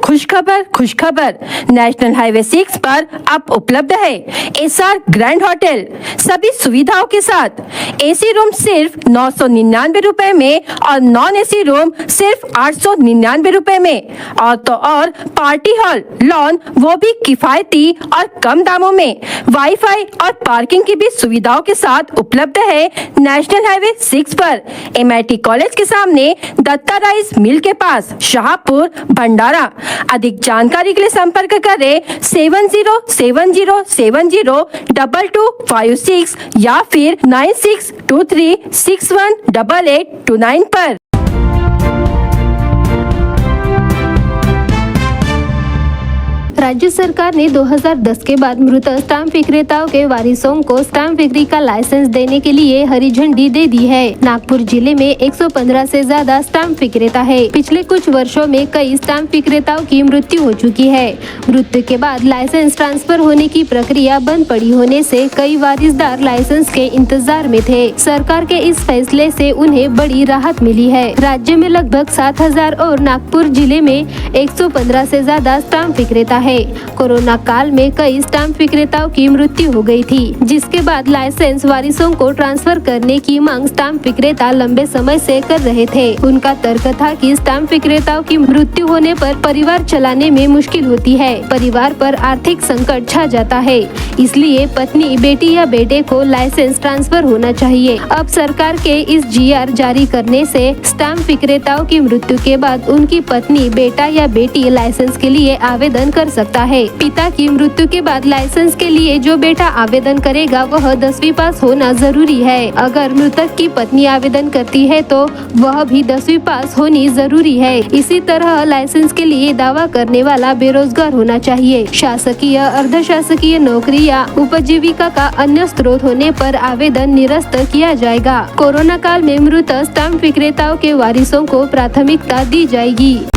खुशखबर national highway 6 पर अब उपलब्ध है एसआर ग्रैंड होटल सभी सुविधाओं के साथ। एसी रूम सिर्फ 999 रुपए में और नॉन एसी रूम सिर्फ 899 रुपए में। और पार्टी हॉल लॉन वो भी किफायती और कम दामों में। वाईफाई और पार्किंग की भी सुविधाओं के साथ उपलब्ध है नेशनल हाईवे 6 पर MIT कॉलेज के सामने दत्ता राइस मिल के पास, शाहपुर, भंडारा। अधिक जानकारी के लिए संपर्क करें 7070702256 या फिर 9623618829 पर। राज्य सरकार ने 2010 के बाद मृत स्टाम्प विक्रेताओं के वारिसों को स्टाम्प बिक्री का लाइसेंस देने के लिए हरी झंडी दे दी है। नागपुर जिले में 115 से ज्यादा स्टाम्प विक्रेता है। पिछले कुछ वर्षों में कई स्टाम्प विक्रेताओं की मृत्यु हो चुकी है। मृत्यु के बाद लाइसेंस ट्रांसफर होने की प्रक्रिया बंद पड़ी होने से कई वारिसदार लाइसेंस के इंतजार में थे। सरकार के इस फैसले से उन्हें बड़ी राहत मिली है। राज्य में लगभग 7000 और नागपुर जिले में 115 से ज्यादा स्टाम्प विक्रेता है। कोरोना काल में कई स्टाम्प विक्रेताओं की मृत्यु हो गई थी, जिसके बाद लाइसेंस वारिसों को ट्रांसफर करने की मांग स्टाम्प विक्रेता लंबे समय से कर रहे थे। उनका तर्क था कि स्टाम्प विक्रेताओं की मृत्यु होने पर परिवार चलाने में मुश्किल होती है, परिवार पर आर्थिक संकट छा जाता है, इसलिए पत्नी, बेटी या बेटे को लाइसेंस ट्रांसफर होना चाहिए। अब सरकार के इस GR जारी करने से स्टाम्प विक्रेताओं की मृत्यु के बाद उनकी पत्नी, बेटा या बेटी लाइसेंस के लिए आवेदन कर सकता है। पिता की मृत्यु के बाद लाइसेंस के लिए जो बेटा आवेदन करेगा वह 10वीं पास होना जरूरी है। अगर मृतक की पत्नी आवेदन करती है तो वह भी 10वीं पास होनी जरूरी है। इसी तरह लाइसेंस के लिए दावा करने वाला बेरोजगार होना चाहिए। शासकीय, अर्धशासकीय नौकरी या उपजीविका का अन्य स्रोत होने पर आवेदन निरस्त किया जाएगा। कोरोना काल में मृत स्टाम्प विक्रेताओं के वारिसों को प्राथमिकता दी जाएगी।